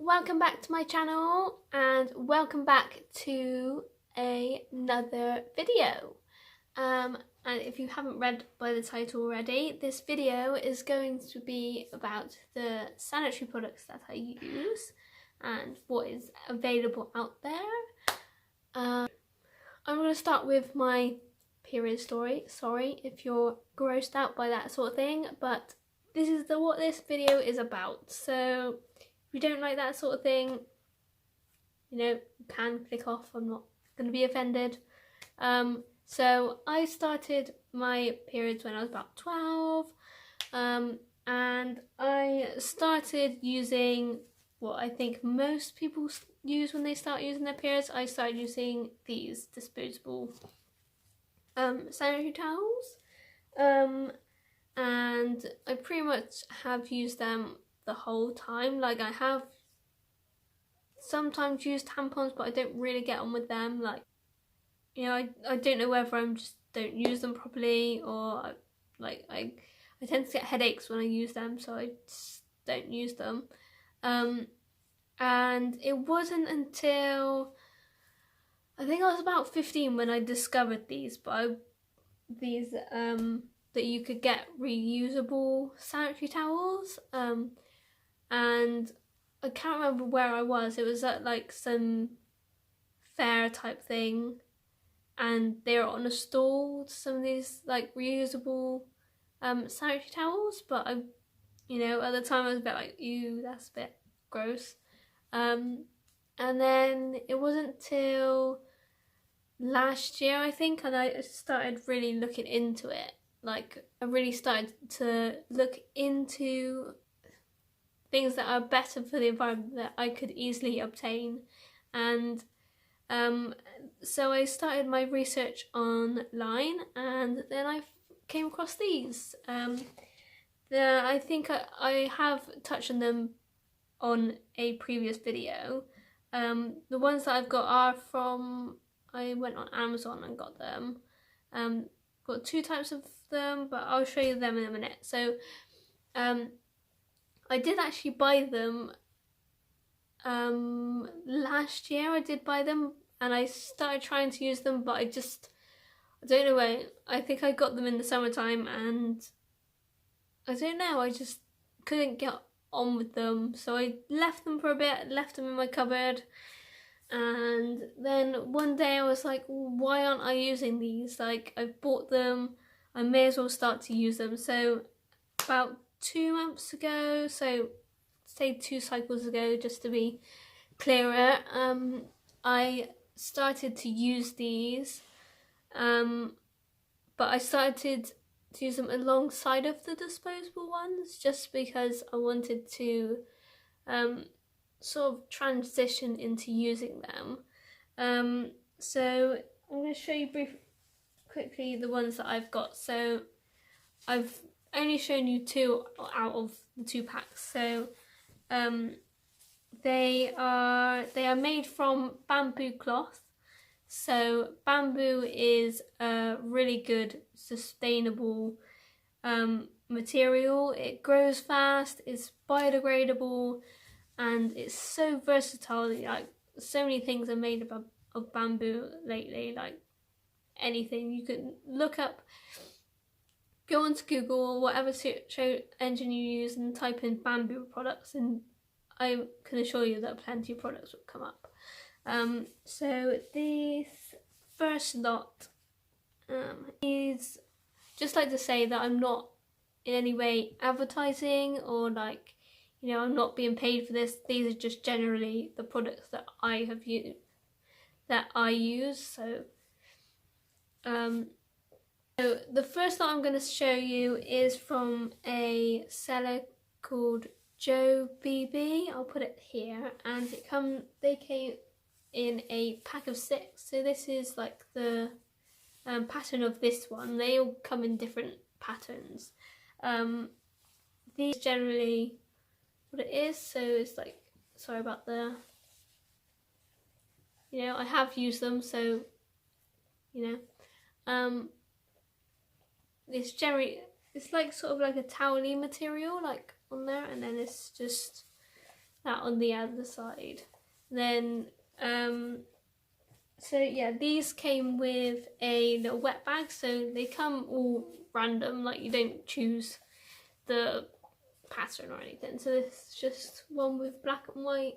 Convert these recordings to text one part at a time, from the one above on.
welcome back to my channel and welcome back to another video. And if you haven't read by the title already, this video is going to be about the sanitary products that I use and what is available out there. I'm going to start with my period story. Sorry if you're grossed out by that sort of thing, but this is what this video is about. So if you don't like that sort of thing, you can click off. I'm not going to be offended. So I started my periods when I was about 12, and I started using what I think most people use when they start using their periods. I started using these disposable sanitary towels, and I pretty much have used them the whole time. Like, I have sometimes used tampons, but I don't really get on with them. Like, I don't know whether I just don't use them properly, or I tend to get headaches when I use them, so I just don't use them. And it wasn't until I think I was about 15 when I discovered these, that you could get reusable sanitary towels, and I can't remember where I was. It was at like some fair type thing, and they were on a stall, some of these like reusable sanitary towels, but at the time I was a bit like, ew, that's a bit gross. And then it wasn't till last year, I think, and I started really looking into it. Like, I really started to look into things that are better for the environment that I could easily obtain. And so I started my research online, and then I came across these. I think I have touched on them on a previous video. The ones that I've got are from, I went on Amazon and got them. Got two types of them, but I'll show you them in a minute. So I did actually buy them last year. I did buy them, and I started trying to use them, but I don't know why. I think I got them in the summertime, and I don't know, I just couldn't get on with them, so I left them for a bit, left them in my cupboard. And then one day I was like, why aren't I using these? Like, I've bought them, I may as well start to use them. So about 2 months ago, so say 2 cycles ago, just to be clearer, I started to use these, but I started to use them alongside of the disposable ones, just because I wanted to sort of transition into using them. So I'm going to show you quickly the ones that I've got. So I've only shown you 2 out of the 2 packs. So they are made from bamboo cloth. So bamboo is a really good sustainable material. It grows fast, it's biodegradable, and it's so versatile. Like, so many things are made of bamboo lately. Like, anything you can look up, go onto Google, whatever search engine you use, and type in bamboo products, and I can assure you that plenty of products will come up. So this first lot is just like to say that I'm not in any way advertising, or like, I'm not being paid for this. These are just generally the products that I have used, that I use. So so the first lot I'm going to show you is from a seller called Jobebe. I'll put it here, and they came in a pack of 6. So this is like the pattern of this one. They all come in different patterns. These generally what it is. So it's like, sorry about the, I have used them, so it's like sort of like a towely material, like on there, and then it's just that on the other side. Then so yeah, these came with a little wet bag, so they come all random, like you don't choose the pattern or anything. So this is just one with black and white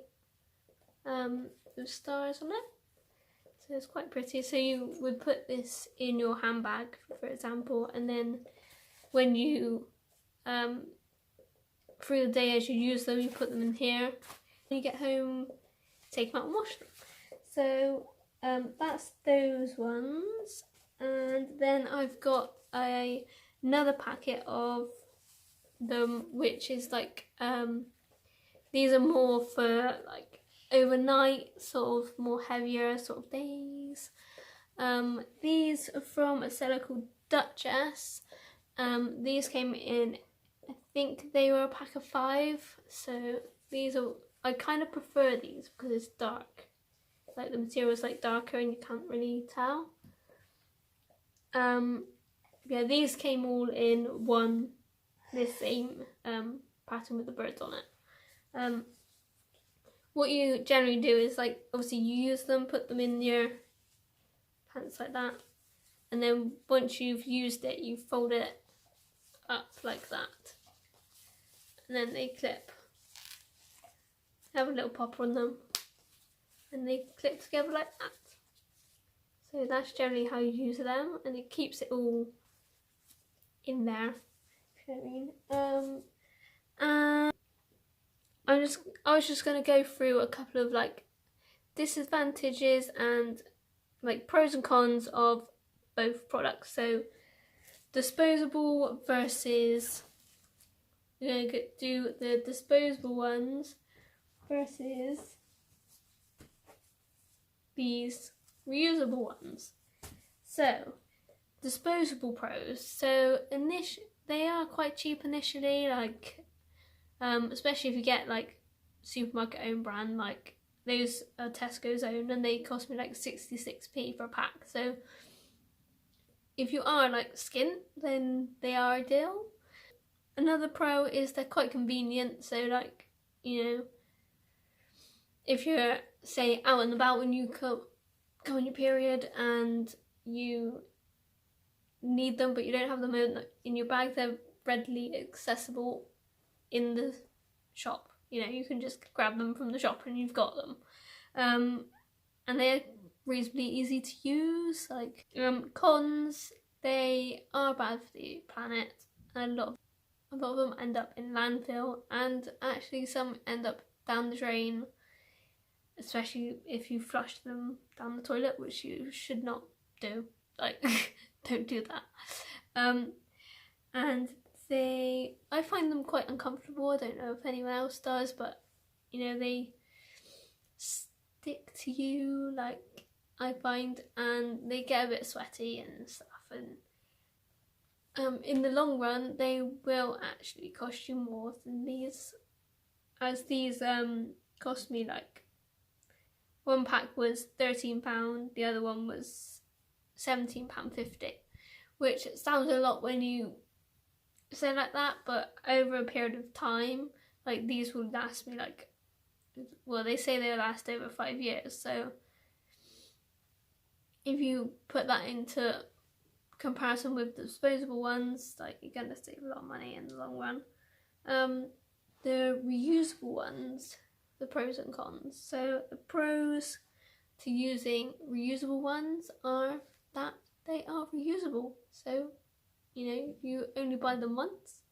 with stars on it. So it's quite pretty. So you would put this in your handbag, for example, and then when you through the day as you use them, you put them in here. When you get home, take them out and wash them. So that's those ones. And then I've got another packet of them, which is like these are more for like overnight, sort of more heavier sort of days. These are from a seller called Duchess. These came in, I think they were a pack of 5, so these are, I kind of prefer these because it's dark, like the material is like darker and you can't really tell. Yeah, these came all in one, this same pattern with the birds on it. What you generally do is, like, obviously you use them, put them in your pants like that, and then once you've used it, you fold it up like that, and then they clip. Have a little popper on them, and they clip together like that. So that's generally how you use them, and it keeps it all in there, if you know what I mean. And I was just gonna go through a couple of like disadvantages and like pros and cons of both products. So disposable versus, we're gonna do the disposable ones versus these reusable ones. So disposable pros. So they are quite cheap initially, like especially if you get like supermarket own brand, like those are Tesco's own, and they cost me like 66p for a pack. So if you are like skint, then they are ideal. Another pro is they're quite convenient. So like, you know, if you're say out and about when you go on your period and you need them but you don't have them in your bag, they're readily accessible in the shop. You know, you can just grab them from the shop and you've got them. And they're reasonably easy to use. Like cons, they are bad for the planet. A lot of them end up in landfill, and actually some end up down the drain, especially if you flush them down the toilet, which you should not do. Like, don't do that. And I find them quite uncomfortable. I don't know if anyone else does, but you know, they stick to you, like I find, and they get a bit sweaty and stuff. And in the long run, they will actually cost you more than these, as these cost me like, one pack was £13, the other one was £17.50, which sounds a lot when you say like that, but over a period of time, like these will last me like, well, they say they'll last over 5 years. So if you put that into comparison with the disposable ones, like you're gonna save a lot of money in the long run. The reusable ones, the pros and cons. So the pros to using reusable ones are that they are reusable. So, you know, you only buy them once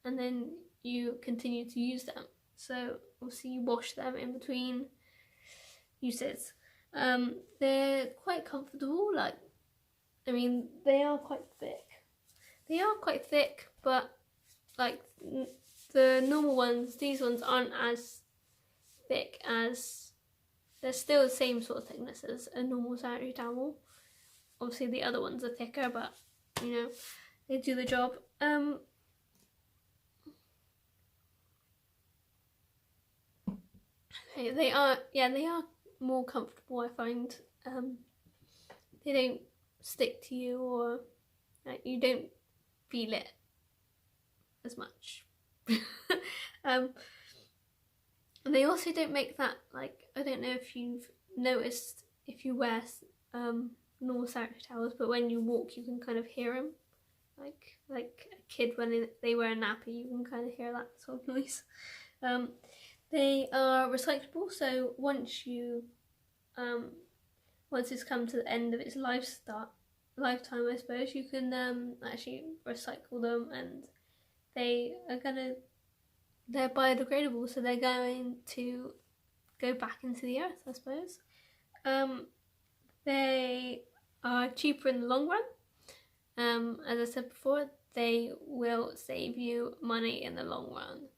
and then you continue to use them. So obviously you wash them in between uses. They're quite comfortable, like, I mean, they are quite thick. They are quite thick, but like the normal ones, these ones aren't as thick as, they're still the same sort of thickness as a normal sanitary towel. Obviously the other ones are thicker, but you know, they do the job. Okay, they are more comfortable, I find. They don't stick to you, or like, you don't feel it as much. And they also don't make that, like, I don't know if you've noticed if you wear normal sanitary towels, but when you walk you can kind of hear them, like a kid when they wear a nappy, you can kind of hear that sort of noise. They are recyclable, so once it's come to the end of its lifetime, I suppose, you can actually recycle them, and they're biodegradable, so they're going to go back into the earth, I suppose. They are cheaper in the long run. As I said before, they will save you money in the long run.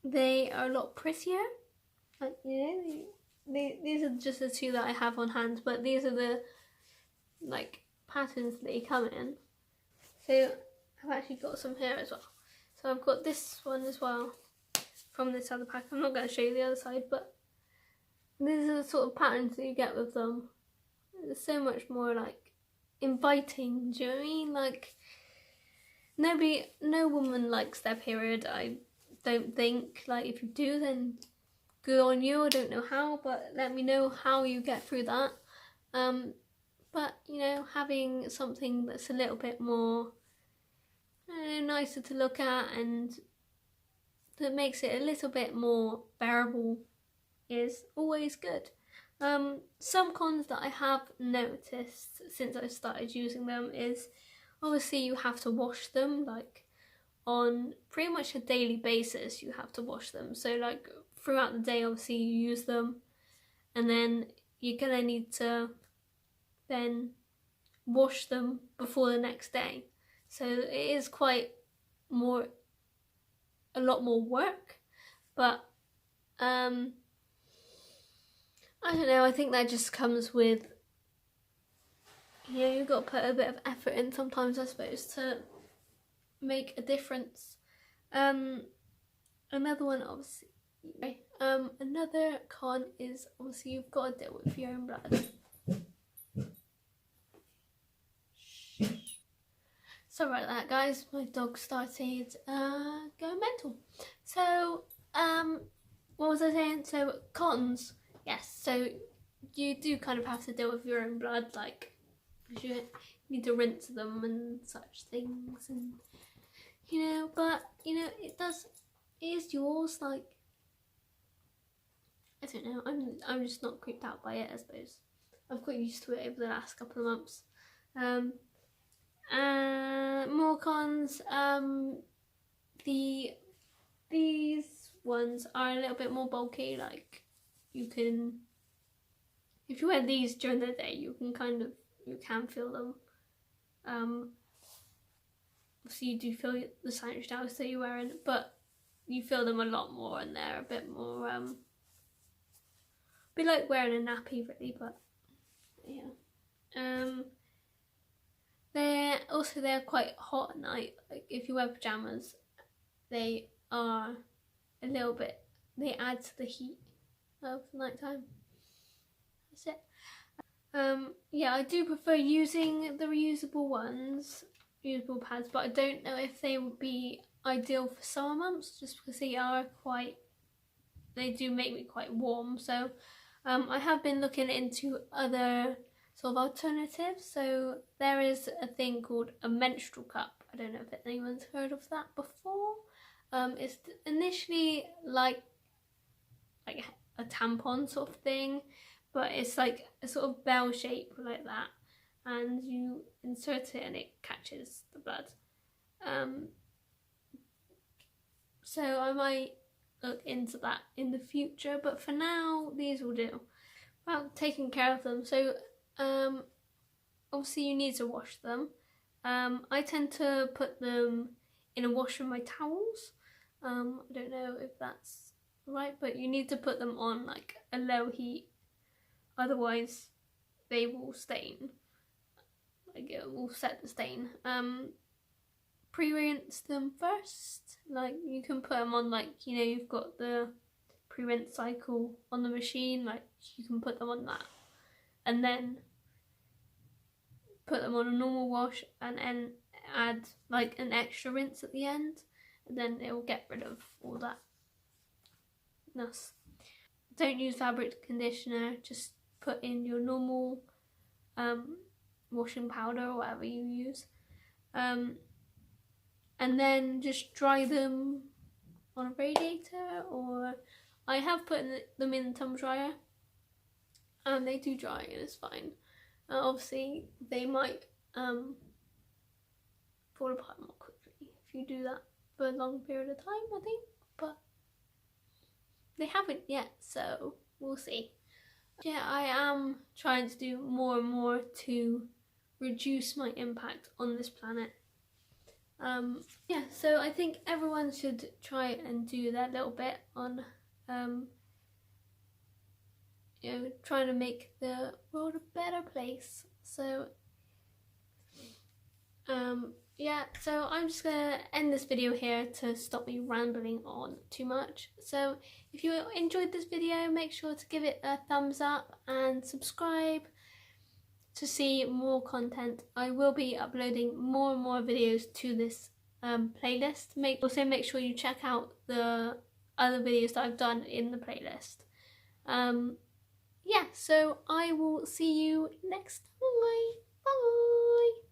They are a lot prettier. Like, you know, these are just the two that I have on hand, but these are the like patterns they come in. So I've actually got some here as well. So I've got this one as well from this other pack. I'm not going to show you the other side, but these are the sort of patterns that you get with them. It's so much more like inviting, do you know what I mean? Like, no woman likes their period, I don't think. Like, if you do, then good on you. I don't know how, but let me know how you get through that. But, you know, having something that's a little bit more nicer to look at and that makes it a little bit more bearable is always good. Some cons that I have noticed since I started using them is obviously you have to wash them, like on pretty much a daily basis you have to wash them. So like throughout the day obviously you use them, and then you're gonna need to then wash them before the next day. So it is quite a lot more work, but I don't know, I think that just comes with, you know, you've got to put a bit of effort in sometimes, I suppose, to make a difference. Another one, obviously, another con is obviously you've got to deal with your own blood. Sorry about that, guys, my dog started going mental. So, what was I saying? So, cons, yes, so you do kind of have to deal with your own blood, like, you need to rinse them and such things, and, you know, but, you know, it is yours, like, I don't know, I'm just not creeped out by it, I suppose. I've got used to it over the last couple of months. More cons, these ones are a little bit more bulky, like, you can, if you wear these during the day, you can feel them. Obviously you do feel the sanitary towels that you're wearing, but you feel them a lot more, and they're a bit more, be like wearing a nappy really, but yeah. They're quite hot at night. Like if you wear pajamas, they are a little bit, they add to the heat of nighttime. That's it. Yeah, I do prefer using the reusable pads, but I don't know if they would be ideal for summer months, just because they do make me quite warm. So I have been looking into other sort of alternatives. So there is a thing called a menstrual cup. I don't know if anyone's heard of that before. It's initially like a tampon sort of thing, but it's like a sort of bell shape like that, and you insert it and it catches the blood. So I might look into that in the future, but for now these will do. About taking care of them, so obviously you need to wash them. I tend to put them in a wash with my towels. I don't know if that's right, but you need to put them on like a low heat, otherwise they will stain. Like it will set the stain. Pre-rinse them first. Like you can put them on, like, you know, you've got the pre-rinse cycle on the machine, like you can put them on that, and then put them on a normal wash, and then add like an extra rinse at the end, and then it will get rid of all that pointless. Don't use fabric conditioner, just put in your normal washing powder or whatever you use, and then just dry them on a radiator, or I have put them in the tumble dryer and they do dry and it's fine. Obviously they might fall apart more quickly if you do that for a long period of time, I think, but they haven't yet, so we'll see. Yeah, I am trying to do more and more to reduce my impact on this planet. Yeah, so I think everyone should try and do that little bit on you know, trying to make the world a better place. So yeah, so I'm just gonna end this video here to stop me rambling on too much. So if you enjoyed this video, make sure to give it a thumbs up and subscribe to see more content. I will be uploading more and more videos to this playlist. Also make sure you check out the other videos that I've done in the playlist. Yeah, so I will see you next time. Bye!